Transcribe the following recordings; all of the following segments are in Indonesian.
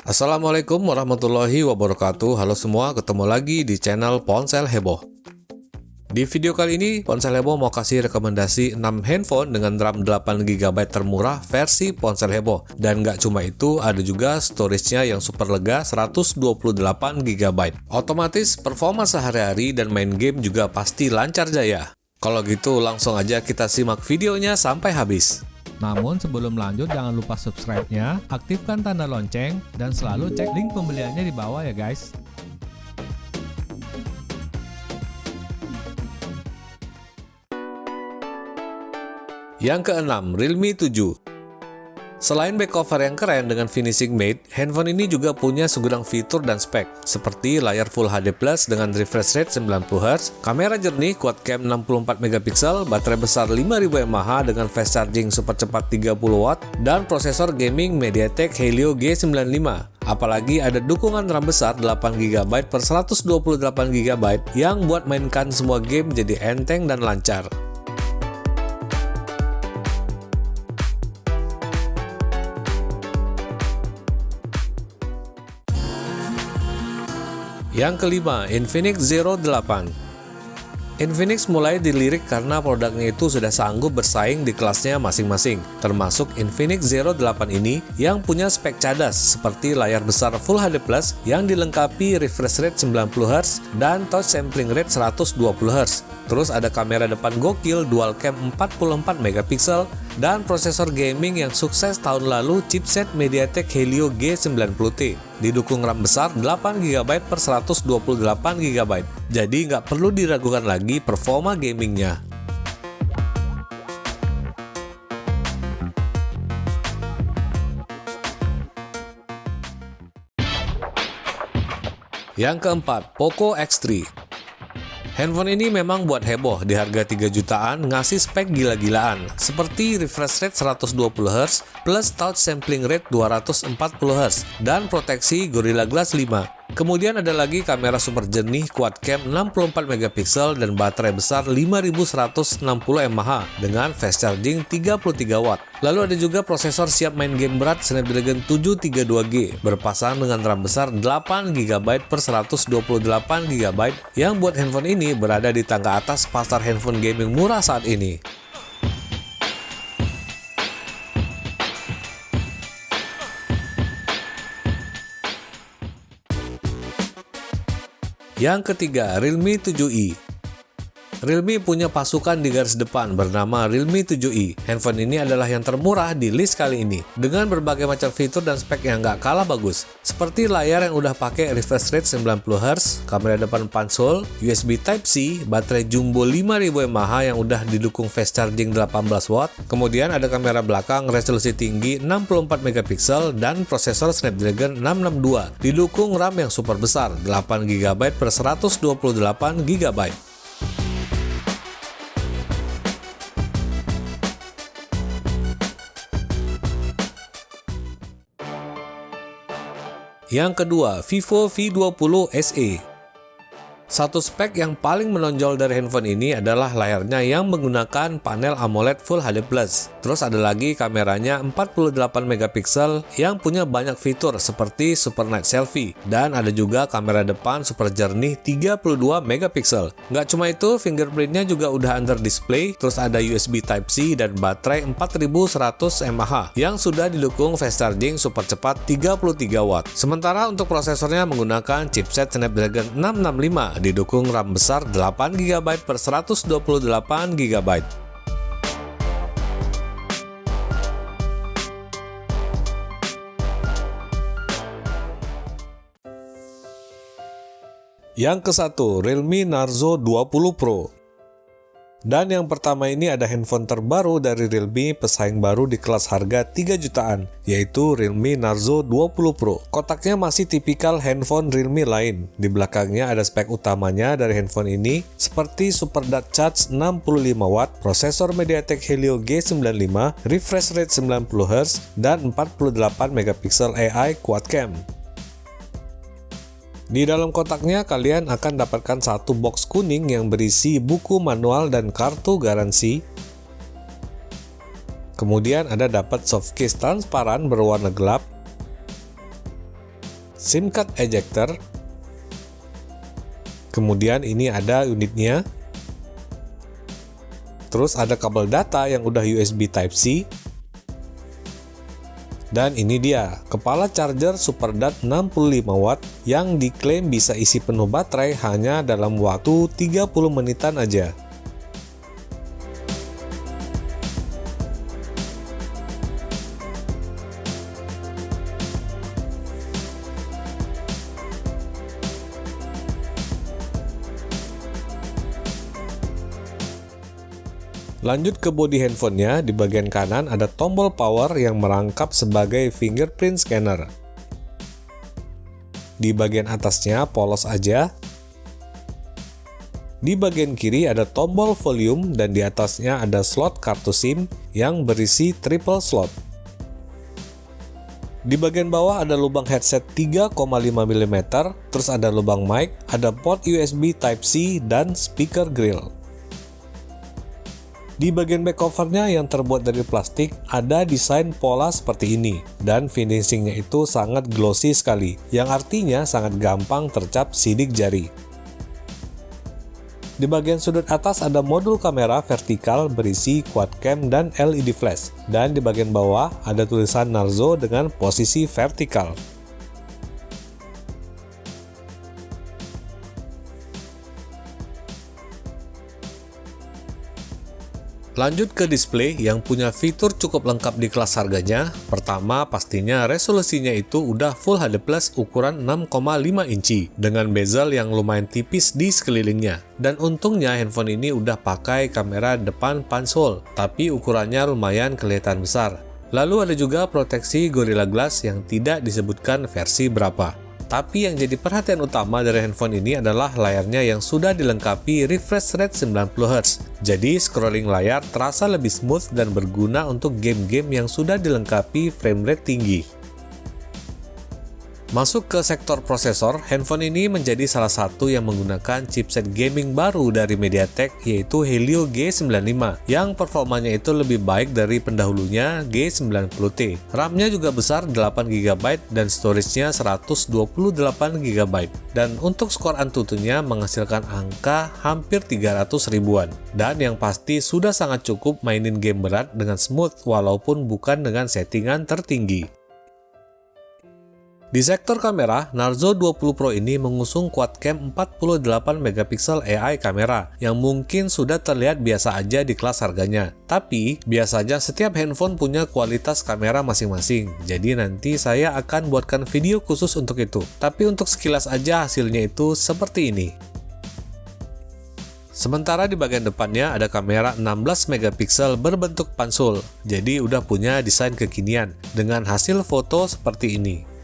Assalamualaikum warahmatullahi wabarakatuh. Halo semua, ketemu lagi di channel Ponsel Heboh. Di video kali ini, Ponsel Heboh mau kasih rekomendasi 6 handphone dengan RAM 8GB termurah versi Ponsel Heboh. Dan nggak cuma itu, ada juga storage-nya yang super lega 128GB. Otomatis performa sehari-hari dan main game juga pasti lancar jaya. Kalau gitu langsung aja kita simak videonya sampai habis. Namun sebelum lanjut jangan lupa subscribe-nya, aktifkan tanda lonceng, dan selalu cek link pembeliannya di bawah ya guys. Yang keenam, Realme 7. Selain back cover yang keren dengan finishing matte, handphone ini juga punya segudang fitur dan spek, seperti layar Full HD Plus dengan refresh rate 90Hz, kamera jernih quad cam 64MP, baterai besar 5000 mAh dengan fast charging super cepat 30W, dan prosesor gaming MediaTek Helio G95. Apalagi ada dukungan RAM besar 8GB per 128GB yang buat mainkan semua game jadi enteng dan lancar. Yang kelima, Infinix Zero 8. Infinix mulai dilirik karena produknya itu sudah sanggup bersaing di kelasnya masing-masing, termasuk Infinix Zero 8 ini yang punya spek cadas seperti layar besar Full HD Plus yang dilengkapi refresh rate 90Hz dan touch sampling rate 120Hz. Terus ada kamera depan gokil dual cam 44MP dan prosesor gaming yang sukses tahun lalu chipset MediaTek Helio G90T. Didukung RAM besar 8GB per 128GB. Jadi nggak perlu diragukan lagi performa gamingnya. Yang keempat, Poco X3. Handphone ini memang buat heboh, di harga 3 jutaan ngasih spek gila-gilaan, seperti refresh rate 120Hz plus touch sampling rate 240Hz dan proteksi Gorilla Glass 5. Kemudian ada lagi kamera super jernih quad cam 64MP dan baterai besar 5160 mAh dengan fast charging 33W. Lalu ada juga prosesor siap main game berat Snapdragon 732G berpasang dengan RAM besar 8GB per 128GB yang buat handphone ini berada di tangga atas pasar handphone gaming murah saat ini. Yang ketiga, Realme 7i. Realme punya pasukan di garis depan bernama Realme 7i. Handphone ini adalah yang termurah di list kali ini, dengan berbagai macam fitur dan spek yang nggak kalah bagus. Seperti layar yang udah pakai refresh rate 90Hz, kamera depan pansol, USB Type-C, baterai jumbo 5000 mAh yang udah didukung fast charging 18W, kemudian ada kamera belakang resolusi tinggi 64MP dan prosesor Snapdragon 662, didukung RAM yang super besar 8GB per 128GB. Yang kedua, Vivo V20 SE. Satu spek yang paling menonjol dari handphone ini adalah layarnya yang menggunakan panel AMOLED Full HD+. Terus ada lagi kameranya 48MP yang punya banyak fitur seperti Super Night Selfie. Dan ada juga kamera depan super jernih 32MP. Nggak cuma itu, fingerprintnya juga udah under display. Terus ada USB Type-C dan baterai 4100 mAh yang sudah didukung fast charging super cepat 33W. Sementara untuk prosesornya menggunakan chipset Snapdragon 665 didukung RAM besar 8GB per 128GB. Yang ke-1, Realme Narzo 20 Pro. Dan yang pertama ini ada handphone terbaru dari Realme, pesaing baru di kelas harga 3 jutaan, yaitu Realme Narzo 20 Pro. Kotaknya masih tipikal handphone Realme lain. Di belakangnya ada spek utamanya dari handphone ini, seperti Super Dart Charge 65W, prosesor MediaTek Helio G95, refresh rate 90Hz, dan 48MP AI quad cam. Di dalam kotaknya kalian akan dapatkan satu box kuning yang berisi buku manual dan kartu garansi. Kemudian ada dapat soft case transparan berwarna gelap SIM card ejector. Kemudian ini ada unitnya. Terus ada kabel data yang udah USB Type-C. Dan ini dia, kepala charger SuperDart 65 watt yang diklaim bisa isi penuh baterai hanya dalam waktu 30 menitan aja. Lanjut ke bodi handphonenya, di bagian kanan ada tombol power yang merangkap sebagai fingerprint scanner. Di bagian atasnya polos aja. Di bagian kiri ada tombol volume dan di atasnya ada slot kartu SIM yang berisi triple slot. Di bagian bawah ada lubang headset 3,5 mm, terus ada lubang mic, ada port USB Type-C dan speaker grill. Di bagian back covernya yang terbuat dari plastik ada desain pola seperti ini dan finishingnya itu sangat glossy sekali, yang artinya sangat gampang tercap sidik jari. Di bagian sudut atas ada modul kamera vertikal berisi quad cam dan LED flash, dan di bagian bawah ada tulisan Narzo dengan posisi vertikal. Lanjut ke display yang punya fitur cukup lengkap di kelas harganya. Pertama, pastinya resolusinya itu udah Full HD Plus ukuran 6,5 inci dengan bezel yang lumayan tipis di sekelilingnya. Dan untungnya handphone ini udah pakai kamera depan punch hole, tapi ukurannya lumayan kelihatan besar. Lalu ada juga proteksi Gorilla Glass yang tidak disebutkan versi berapa. Tapi yang jadi perhatian utama dari handphone ini adalah layarnya yang sudah dilengkapi refresh rate 90Hz. Jadi scrolling layar terasa lebih smooth dan berguna untuk game-game yang sudah dilengkapi frame rate tinggi. Masuk ke sektor prosesor, handphone ini menjadi salah satu yang menggunakan chipset gaming baru dari MediaTek yaitu Helio G95 yang performanya itu lebih baik dari pendahulunya G90T. RAM-nya juga besar 8GB dan storage-nya 128GB. Dan untuk skor Antutunya menghasilkan angka hampir 300 ribuan. Dan yang pasti sudah sangat cukup mainin game berat dengan smooth walaupun bukan dengan settingan tertinggi. Di sektor kamera, Narzo 20 Pro ini mengusung quad cam 48MP AI kamera yang mungkin sudah terlihat biasa aja di kelas harganya. Tapi, biasanya setiap handphone punya kualitas kamera masing-masing, jadi nanti saya akan buatkan video khusus untuk itu. Tapi untuk sekilas aja hasilnya itu seperti ini. Sementara di bagian depannya ada kamera 16MP berbentuk pansul, jadi udah punya desain kekinian dengan hasil foto seperti ini.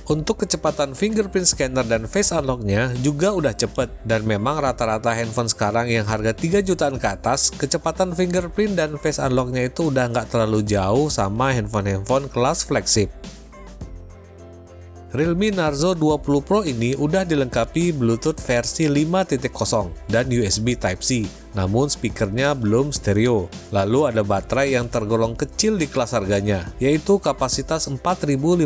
Untuk kecepatan fingerprint scanner dan face unlock-nya juga udah cepet, dan memang rata-rata handphone sekarang yang harga 3 jutaan ke atas, kecepatan fingerprint dan face unlock-nya itu udah nggak terlalu jauh sama handphone-handphone kelas flagship. Realme Narzo 20 Pro ini udah dilengkapi Bluetooth versi 5.0 dan USB Type-C, namun speakernya belum stereo. Lalu ada baterai yang tergolong kecil di kelas harganya, yaitu kapasitas 4500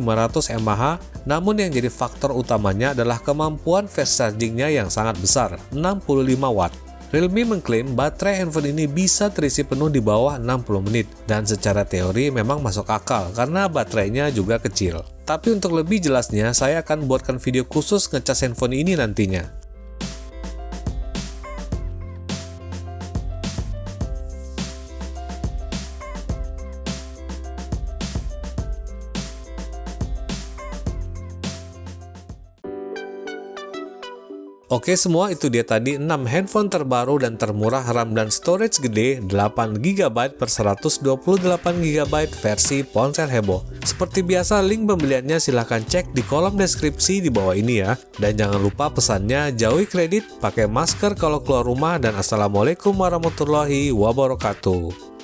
mAh, namun yang jadi faktor utamanya adalah kemampuan fast chargingnya yang sangat besar, 65 watt. Realme mengklaim baterai handphone ini bisa terisi penuh di bawah 60 menit, dan secara teori memang masuk akal karena baterainya juga kecil. Tapi untuk lebih jelasnya, saya akan buatkan video khusus ngecas handphone ini nantinya. Oke semua, itu dia tadi 6 handphone terbaru dan termurah RAM dan storage gede 8GB per 128GB versi ponsel heboh. Seperti biasa, link pembeliannya silahkan cek di kolom deskripsi di bawah ini ya. Dan jangan lupa pesannya jauhi kredit, pakai masker kalau keluar rumah, dan assalamualaikum warahmatullahi wabarakatuh.